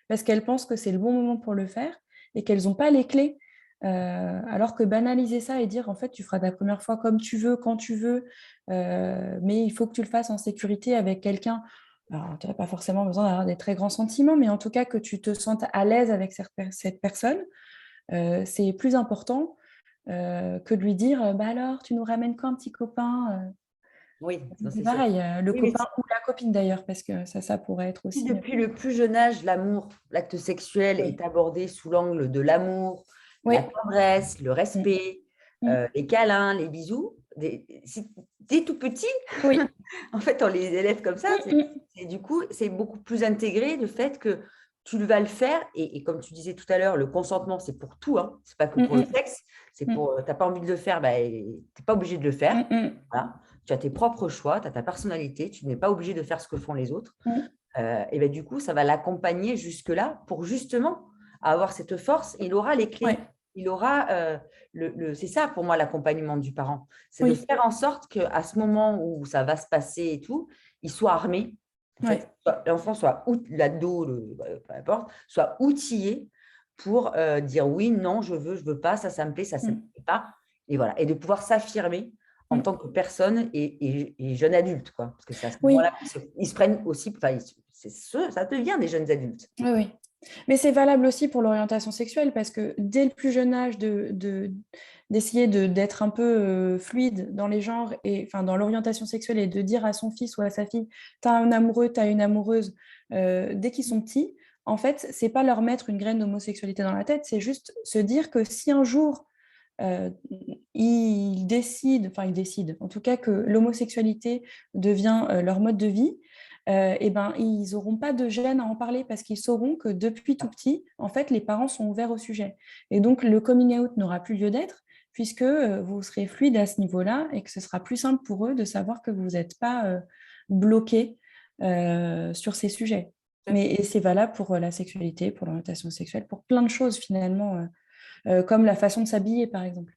parce qu'elle pense que c'est le bon moment pour le faire. et qu'elles n'ont pas les clés. Alors que banaliser ça et dire en fait tu feras ta première fois comme tu veux, quand tu veux, mais il faut que tu le fasses en sécurité avec quelqu'un. Alors, tu n'as pas forcément besoin d'avoir des très grands sentiments, mais en tout cas que tu te sentes à l'aise avec cette personne, c'est plus important que de lui dire bah alors, tu nous ramènes quand un petit copain Oui, non, c'est c'est sûr. pareil, le Oui, mais copain ou la copine d'ailleurs, parce que ça pourrait être si aussi. depuis le plus jeune âge, l'amour, l'acte sexuel Oui. est abordé sous l'angle de l'amour, Oui. la tendresse, le Mm. respect, Mm. les câlins, les bisous, dès tout petit, Oui. en fait, on les élève comme ça. Mm, mm. Et du coup, c'est beaucoup plus intégré le fait que tu vas le faire. Et comme tu disais tout à l'heure, le consentement, c'est pour tout. Hein. Ce n'est pas que Mm, pour le mm. sexe. C'est Mm. pour, tu n'as pas envie de le faire, bah, tu n'es pas obligé de le faire. Mm, mm. Voilà. Tu as tes propres choix, tu as ta personnalité. Tu n'es pas obligé de faire ce que font les autres. Mm. Et ben, du coup, ça va l'accompagner jusque-là pour justement avoir cette force. Il aura les clés. Ouais. Il aura c'est ça pour moi l'accompagnement du parent. C'est de Oui. faire en sorte qu'à ce moment où ça va se passer et tout, il soit armé. En Ouais. fait, l'enfant soit l'ado, peu importe, soit outillé pour dire oui, non, je veux pas, ça me plaît, ça ne me Mm. plaît pas. Et voilà. Et de pouvoir s'affirmer en Mm. tant que personne et jeune adulte, quoi. Parce que c'est à ce Oui. moment-là qu'ils se prennent aussi, enfin, ça devient des jeunes adultes. Oui, oui. Mais c'est valable aussi pour l'orientation sexuelle parce que dès le plus jeune âge, d'essayer d'être un peu fluide dans les genres et enfin, dans l'orientation sexuelle et de dire à son fils ou à sa fille, tu as un amoureux, tu as une amoureuse, dès qu'ils sont petits, en fait, c'est pas leur mettre une graine d'homosexualité dans la tête, c'est juste se dire que si un jour ils décident, en tout cas que l'homosexualité devient leur mode de vie, et ben, ils n'auront pas de gêne à en parler parce qu'ils sauront que depuis tout petit, en fait, les parents sont ouverts au sujet. Et donc, le coming out n'aura plus lieu d'être puisque vous serez fluide à ce niveau-là et que ce sera plus simple pour eux de savoir que vous n'êtes pas bloqué sur ces sujets. Et c'est valable pour la sexualité, pour l'orientation sexuelle, pour plein de choses finalement, comme la façon de s'habiller, par exemple.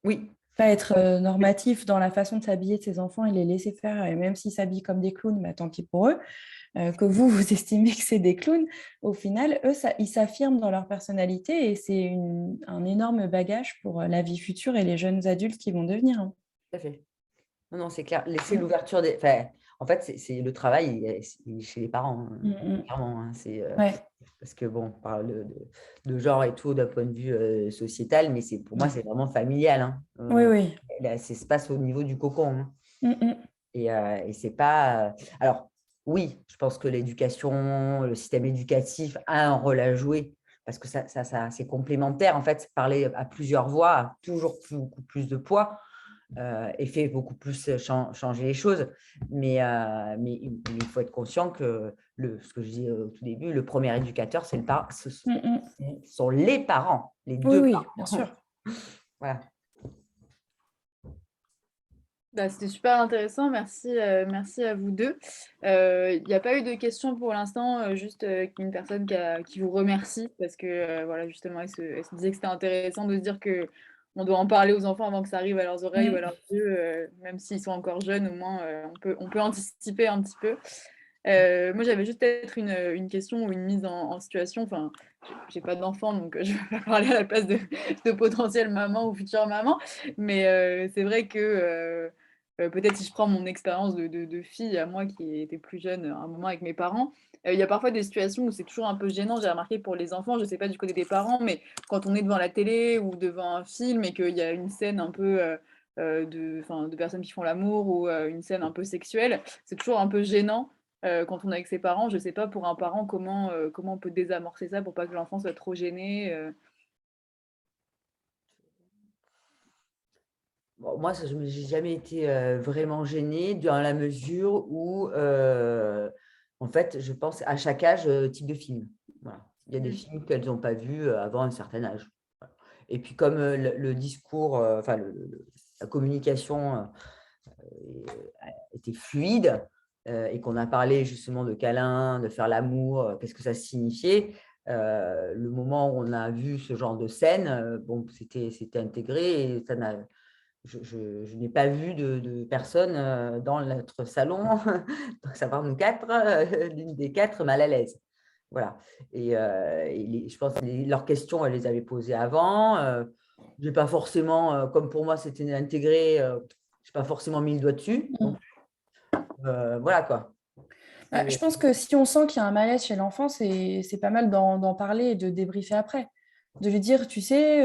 Oui, Pas être normatif dans la façon de s'habiller de ses enfants et les laisser faire, et même s'ils s'habillent comme des clowns, bah, tant pis pour eux, que vous estimez que c'est des clowns, au final, eux, ils s'affirment dans leur personnalité et c'est un énorme bagage pour la vie future et les jeunes adultes qui vont devenir. Hein. tout à fait. Non, non, c'est clair. Laisser l'ouverture des. Enfin, en fait, c'est le travail il est chez les parents, clairement. Hein. Ouais. Parce que, bon, on parle de genre et tout d'un point de vue sociétal, mais pour moi, c'est vraiment familial. Hein. Oui, oui. Là, ça se passe au niveau du cocon. Hein. Mm, mm. Et c'est pas. Alors, oui, je pense que l'éducation, le système éducatif a un rôle à jouer parce que ça c'est complémentaire. En fait, parler à plusieurs voix a toujours beaucoup plus de poids et fait beaucoup plus changer les choses. Mais il faut être conscient que ce que je dis au tout début, le premier éducateur, ce sont les parents, les Oui, deux oui, parents. bien sûr. Voilà. Bah, c'était super intéressant, merci, merci à vous deux. Il n'y a pas eu de questions pour l'instant, juste une personne qui vous remercie parce que voilà, justement, elle se disait que c'était intéressant de se dire que on doit en parler aux enfants avant que ça arrive à leurs oreilles ou à leurs yeux, même s'ils sont encore jeunes, au moins on peut anticiper un petit peu. Moi, j'avais juste peut-être une question ou une mise en situation. Enfin, j'ai pas d'enfant, donc je ne vais pas parler à la place de potentielle maman ou future maman. Mais c'est vrai que peut-être si je prends mon expérience de fille à moi qui était plus jeune à un moment avec mes parents, il y a parfois des situations où c'est toujours un peu gênant. J'ai remarqué pour les enfants, je sais pas du côté des parents, mais quand on est devant la télé ou devant un film et qu'il y a une scène un peu de personnes qui font l'amour ou une scène un peu sexuelle, c'est toujours un peu gênant quand on est avec ses parents. Je sais pas pour un parent comment on peut désamorcer ça pour pas que l'enfant soit trop gêné. Bon, moi, je n'ai jamais été vraiment gênée dans la mesure où, en fait, je pense à chaque âge, type de film. Voilà. Il y a des films qu'elles n'ont pas vus avant un certain âge. Voilà. Et puis, comme le discours, enfin, la communication était fluide et qu'on a parlé justement de câlin, de faire l'amour, qu'est-ce que ça signifiait, le moment où on a vu ce genre de scène, bon, c'était intégré et ça n'a je n'ai pas vu de personne dans notre salon, à savoir nous quatre, l'une des quatre mal à l'aise. Voilà. Et je pense que leurs questions, elle les avait posées avant. J'ai pas forcément, comme pour moi, c'était intégré, je n'ai pas forcément mis le doigt dessus. Donc, voilà quoi. Je pense que si on sent qu'il y a un malaise chez l'enfant, c'est pas mal d'en parler et de débriefer après. De lui dire, tu sais,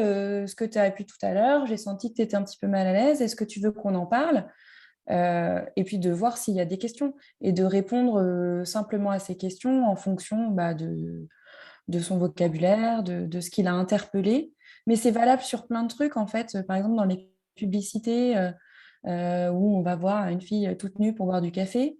ce que tu as appris tout à l'heure, j'ai senti que tu étais un petit peu mal à l'aise, est-ce que tu veux qu'on en parle? Et puis de voir s'il y a des questions et de répondre simplement à ces questions en fonction de son vocabulaire, de ce qu'il a interpellé. Mais c'est valable sur plein de trucs, en fait. Par exemple, dans les publicités où on va voir une fille toute nue pour boire du café.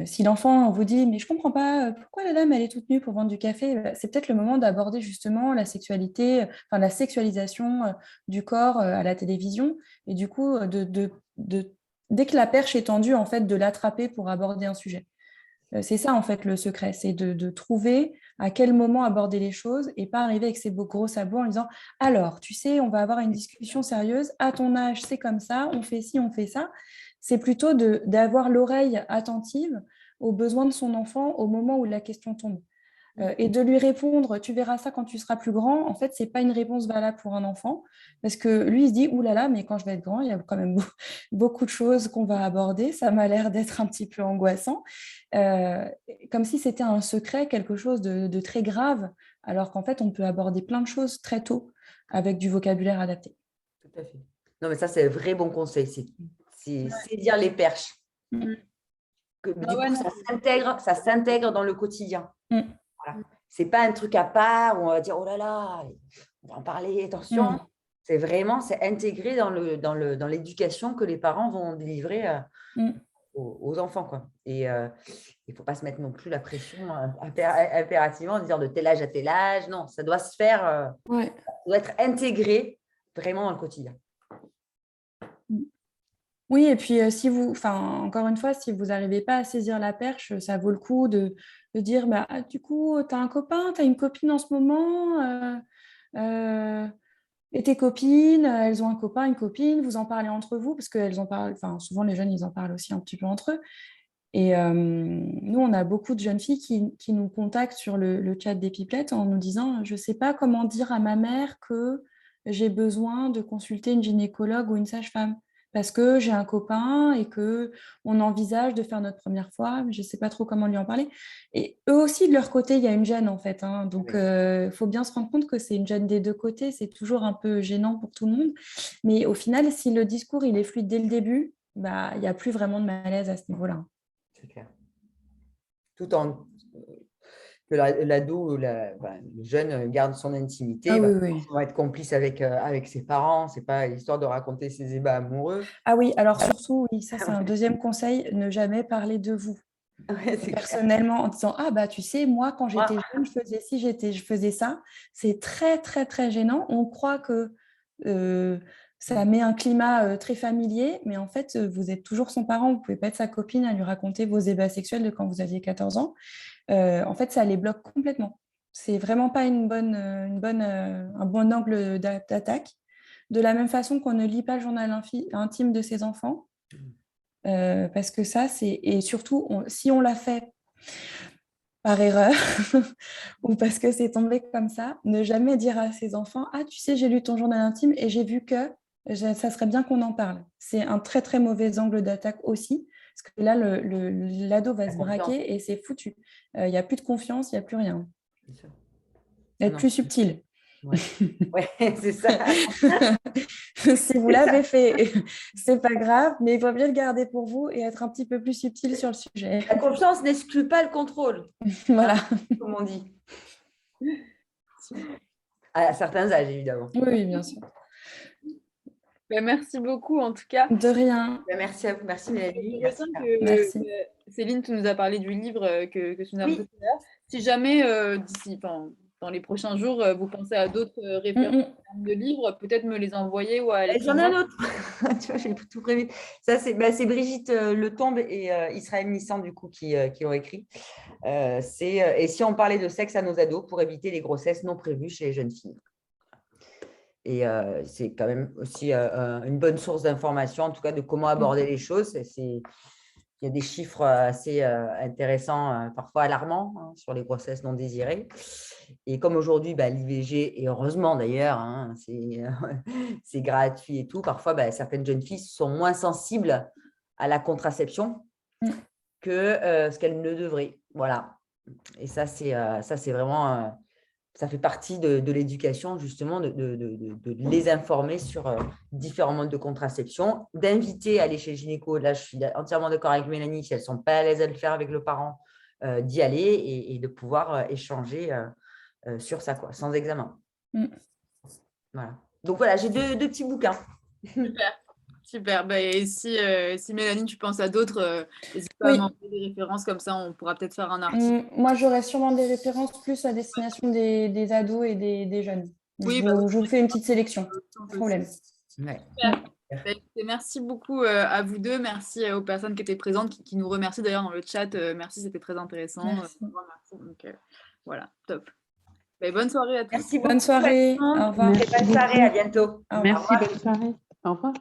Si l'enfant vous dit mais je comprends pas pourquoi la dame elle est toute nue pour vendre du café, c'est peut-être le moment d'aborder justement la sexualité, enfin la sexualisation du corps à la télévision et du coup dès que la perche est tendue en fait de l'attraper pour aborder un sujet. C'est ça en fait le secret, c'est de trouver à quel moment aborder les choses et pas arriver avec ses beaux gros sabots en disant alors tu sais on va avoir une discussion sérieuse, à ton âge c'est comme ça, on fait ci, on fait ça. C'est plutôt d'avoir l'oreille attentive aux besoins de son enfant au moment où la question tombe. Et de lui répondre, tu verras ça quand tu seras plus grand, en fait, ce n'est pas une réponse valable pour un enfant, parce que lui, il se dit, oulala, mais quand je vais être grand, il y a quand même beaucoup de choses qu'on va aborder, ça m'a l'air d'être un petit peu angoissant, Euh, comme si c'était un secret, quelque chose de très grave, alors qu'en fait, on peut aborder plein de choses très tôt avec du vocabulaire adapté. Tout à fait. Non, mais ça, c'est un vrai bon conseil. C'est saisir les perches. Mm. Du Ah ouais, coup, non, ça s'intègre dans le quotidien. Mm. Voilà. Ce n'est pas un truc à part où on va dire, oh là là, on va en parler, attention. Mm. C'est intégré dans l'éducation que les parents vont délivrer Mm. aux enfants, quoi. Et il ne faut pas se mettre non plus la pression impérativement en disant de tel âge à tel âge. Non, ça doit se faire, Ouais. ça doit être intégré vraiment dans le quotidien. Oui, et puis si vous, enfin, encore une fois, si vous n'arrivez pas à saisir la perche, ça vaut le coup de dire, bah, ah, du coup, tu as un copain, tu as une copine en ce moment, et tes copines, elles ont un copain, une copine, vous en parlez entre vous, parce qu'elles en parlent, enfin, souvent les jeunes, ils en parlent aussi un petit peu entre eux. Et nous, on a beaucoup de jeunes filles qui nous contactent sur le chat des pipelettes en nous disant, je ne sais pas comment dire à ma mère que j'ai besoin de consulter une gynécologue ou une sage-femme parce que j'ai un copain et que on envisage de faire notre première fois, mais je ne sais pas trop comment lui en parler. Et eux aussi, de leur côté, il y a une gêne en fait, hein. Donc, il faut bien se rendre compte que c'est une gêne des deux côtés. C'est toujours un peu gênant pour tout le monde. Mais au final, si le discours il est fluide dès le début, bah, il n'y a plus vraiment de malaise à ce niveau-là. C'est clair. Tout en que l'ado ou le jeune garde son intimité, Ah il va oui, oui. forcément être complice avec ses parents. Ce n'est pas l'histoire de raconter ses ébats amoureux. Ah oui, alors surtout, oui, ça c'est un deuxième conseil, ne jamais parler de vous. Ouais, c'est clair. Personnellement, en disant, ah bah tu sais, moi quand j'étais Moi, jeune, je faisais ci, je faisais ça. C'est très, très, très gênant. On croit que ça met un climat très familier, mais en fait, vous êtes toujours son parent. Vous ne pouvez pas être sa copine à lui raconter vos ébats sexuels de quand vous aviez 14 ans. En fait, ça les bloque complètement. C'est vraiment pas un bon angle d'attaque. De la même façon qu'on ne lit pas le journal intime de ses enfants, parce que ça, c'est... Et surtout, si on l'a fait par erreur ou parce que c'est tombé comme ça, ne jamais dire à ses enfants, ah, tu sais, j'ai lu ton journal intime et j'ai vu que ça serait bien qu'on en parle. C'est un très, très mauvais angle d'attaque aussi, parce que là, l'ado va la se confiance, braquer et c'est foutu. Il n'y a plus de confiance, il n'y a plus rien. bien sûr. Ah Être non. plus subtil. Ouais, ouais, c'est ça. Si vous C'est ça. l'avez fait, c'est pas grave, mais il vaut mieux le garder pour vous et être un petit peu plus subtil sur le sujet. La confiance n'exclut pas le contrôle, Voilà. comme on dit. À certains âges, évidemment. Oui, oui, bien sûr. Ben, merci beaucoup en tout cas. De rien. Merci à vous. Merci Mélanie. Je retiens Merci. que Céline, tu nous as parlé du livre que tu nous as un peu Oui. tout à l'heure. Si jamais d'ici, dans les prochains jours, vous pensez à d'autres références de livres, peut-être me les envoyer ou à les J'en ai un autre. Tu vois, j'ai tout prévu. Ça, c'est Brigitte Le Tombe et Israël Nissan, du coup, qui ont écrit. Et si on parlait de sexe à nos ados pour éviter les grossesses non prévues chez les jeunes filles. Et c'est quand même aussi une bonne source d'information, en tout cas de comment aborder les choses. il y a des chiffres assez intéressants, parfois alarmants, hein, sur les grossesses non désirées. Et comme aujourd'hui, l'IVG, et heureusement d'ailleurs, hein, c'est gratuit et tout, parfois, certaines jeunes filles sont moins sensibles à la contraception que ce qu'elles ne devraient. Voilà. Et ça, c'est vraiment… ça fait partie de l'éducation, justement, de les informer sur différents modes de contraception, d'inviter à aller chez le gynéco. Là, je suis entièrement d'accord avec Mélanie, si elles ne sont pas à l'aise à le faire avec le parent, d'y aller et de pouvoir échanger sur ça, quoi, sans examen. Voilà. Donc voilà, j'ai deux petits bouquins. Super. Super. Et si Mélanie, tu penses à d'autres, n'hésite pas à Oui. m'envoyer des références, comme ça on pourra peut-être faire un article. Moi, j'aurais sûrement des références plus à destination des ados et des jeunes. Oui, Je vous fais une petite sélection. Pas de problème. Ouais. Super. Écoutez, merci beaucoup à vous deux. Merci aux personnes qui étaient présentes, qui nous remercient d'ailleurs dans le chat. Merci, c'était très intéressant. Merci. Merci. Donc, voilà, top. Bonne soirée à tous. Merci beaucoup. Bonne soirée. Au revoir. Bonne soirée, à bientôt. Au revoir. Merci, bonne soirée. Au revoir.